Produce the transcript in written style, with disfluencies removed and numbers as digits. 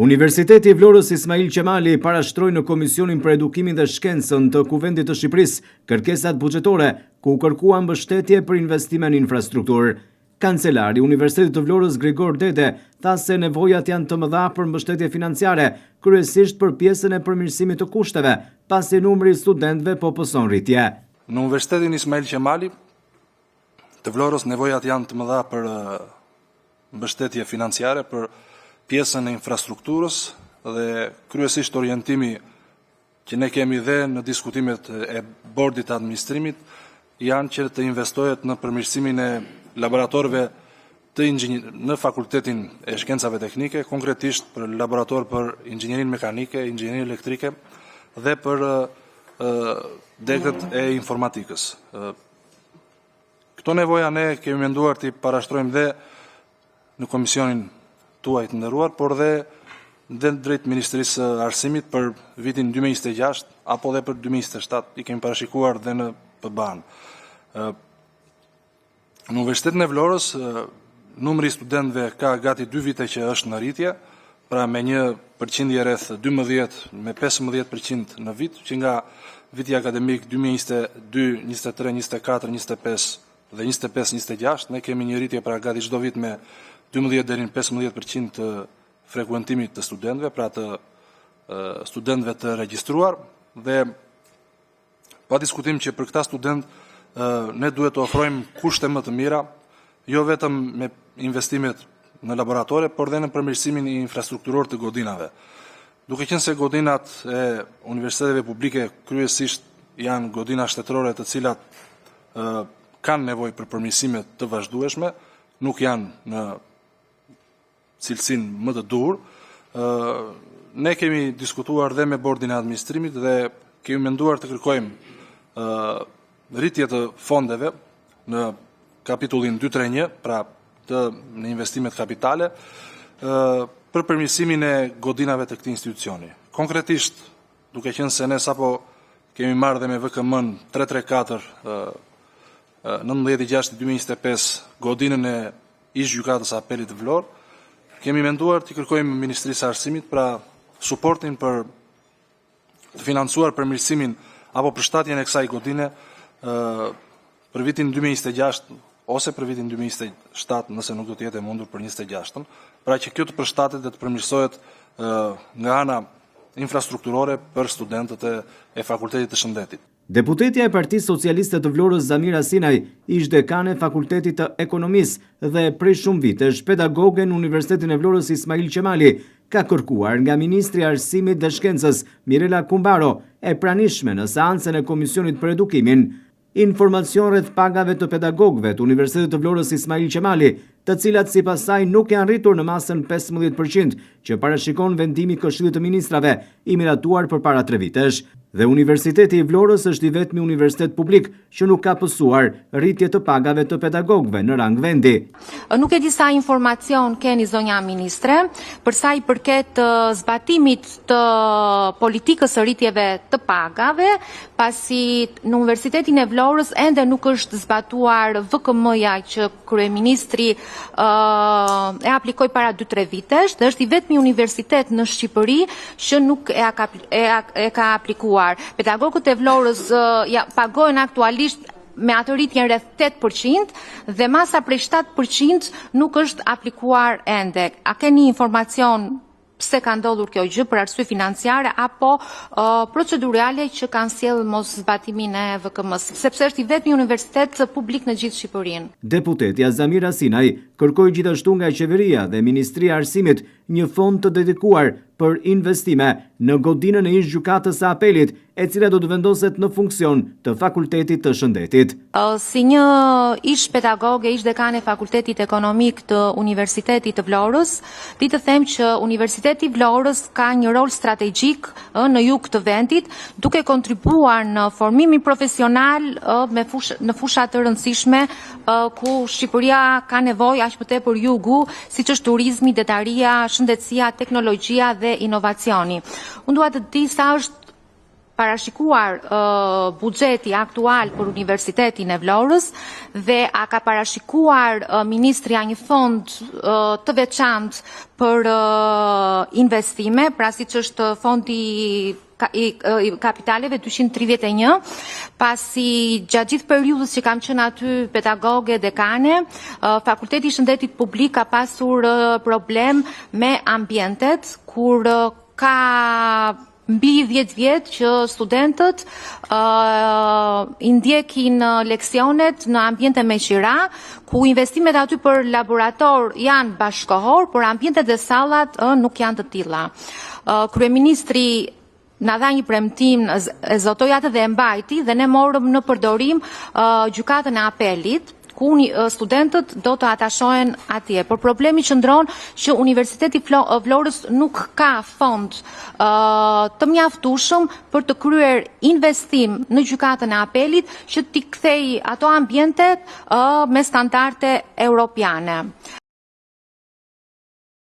Universiteti i Vlorës Ismail Qemali parashtroi në Komisionin për Edukimin dhe Shkencën të Kuvendit të Shqipërisë kërkesat buxhetore ku kërkuan mbështetje për investime në infrastrukturë. Kancelari i Universitetit të Vlorës Grigor Dede tha se nevojat janë të mëdha për mbështetje financiare, kryesisht për pjesën e përmirësimit të kushteve, pasi numri i studentëve po pëson rritje. Në Universitetin Ismail Qemali të Vlorës nevojat janë të mëdha për mbështetje financiare për pjesën e infrastrukturës dhe kryesisht orientimi që ne kemi dhe në diskutimet e bordit të administrimit janë që të investohet në përmirësimin e laboratorëve në Fakultetin e Shkencave Teknike, konkretisht për laborator për inxhinierin mekanike, inxhinierin elektrike dhe për degët e informatikës. Këto nevoja ne kemi menduar të parashtrojmë dhe në komisionin tuaj të nderuar, por dhe drejt Ministrisë së Arsimit për vitin 2026 apo dhe për 2027 i kemi parashikuar dhe në PBAN. Në Universitetin e Vlorës numri i studentëve ka gati 2 vite që është në rritje, pra me një përqindje rreth 12 me 15% në vit, që nga viti akademik 2022, 23, 24, 25 dhe 25-26 ne kemi një rritje pra gati çdo vit me 12 deri në 15% të frekuentimit të studentëve, pra të studentëve të regjistruar, dhe pa diskutim që për këta studentë ne duhet të ofrojmë kushte më të mira, jo vetëm me investimet në laboratore, por dhe në përmirësimin e infrastrukturor të godinave. Duke qenë se godinat e universiteteve publike kryesisht janë godina shtetërore të cilat kanë nevojë për përmirësime të vazhdueshme, nuk janë në cilësinë më të duhur. Ne kemi diskutuar dhe me bordin e administrimit dhe kemi menduar të kërkojmë rritje të fondeve në kapitullin 231, pra në investimet kapitale, për përmirësimin e godinave të këtij institucioni. Konkretisht, duke qenë se ne sapo kemi marrë dhe me VKM-n 334 19/6/2025 godinën e ish-gjykatës së apelit të Vlorë, kemi menduar të kërkojmë Ministrisë së Arsimit pra suportin për të financuar përmirësimin apo përshtatjen e kësaj godine për vitin 2026 ose për vitin 2027 nëse nuk do të jetë e mundur për 26-ën, pra që kjo të përshtatet dhe të përmirësohet nga ana infrastrukturore për studentët e Fakultetit të Shëndetit. Deputetja e Partisë Socialiste të Vlorës Zamira Sinaj, ish dekane Fakultetit të Ekonomisë dhe prej shumë vitesh pedagoge në Universitetin e Vlorës Ismail Qemali, ka kërkuar nga Ministri i Arsimit dhe Shkencës Mirela Kumbaro e pranishme në seancën e Komisionit për Edukimin informacion rreth pagave të pedagogëve të Universitetit të Vlorës Ismail Qemali, të cilat sipas saj nuk janë rritur në masën 15% që parashikon vendimi i Këshillit të Ministrave i miratuar përpara 3 vitesh. Dhe Universiteti i Vlorës është i vetmi universitet publik që nuk ka pësuar rritje të pagave të pedagogëve në rang vendi. Nuk e di sa informacion keni zonja ministre për sa i përket zbatimit të politikës së rritjeve të pagave, pasi në Universitetin e Vlorës ende nuk është zbatuar VKM-ja që kryeministri e aplikoi para 2-3 vitesh, dhe është i vetmi universitet në Shqipëri që nuk e ka aplikuar. Pedagogët e Vlorës pagojnë aktualisht me atë rritjen rreth 8% dhe masa prej 7% nuk është aplikuar ende. A keni informacion pse ka ndodhur kjo gjë, për arsye financiare apo procedurale që kanë sjellë mos zbatimin e VKM-s, sepse është i vetmi universitet publik në gjithë Shqipërinë. Deputetja Zamira Sinaj kërkoi gjithashtu nga qeveria dhe Ministria e Arsimit një fond të dedikuar për investime në godinën e ish-gjykatës së apelit, e cila do të vendoset në funksion të Fakultetit të Shëndetit. Si një ish pedagoge, ish dekane Fakultetit Ekonomik të Universitetit të Vlorës, di të them që Universiteti i Vlorës ka një rol strategjik në jug të vendit, duke kontribuar në formimin profesional në fusha të rëndësishme ku Shqipëria ka nevojë aq më tepër jugu, siç është turizmi, detaria, shëndetësia, teknologjia dhe inovacioni. Unë dua të di sa është parashikuar buxheti aktual për Universitetin e Vlorës dhe a ka parashikuar ministria një fond të veçantë për investime, pra siç është fondi i kapitaleve 231, pasi gjatë gjithë periudhës që kam qenë aty pedagoge, dekane, Fakulteti i Shëndetit Publik ka pasur problem me ambientet, kur ka mbi 10 vjet që studentët i ndjekin leksionet në ambiente me qira, ku investimet aty për laborator janë bashkohor, por ambientet dhe sallat nuk janë të tilla. Kryeministri na dha një premtim, e zotoi atë dhe e mbajti, dhe ne morëm në përdorim gjykatën e apelit, ku studentët do të atashohen atje. Por problemi qëndron që Universiteti Vlorës nuk ka fond të mjaftueshëm për të kryer investim në gjykatën e apelit që t'i kthejë ato ambiente me standarde europiane.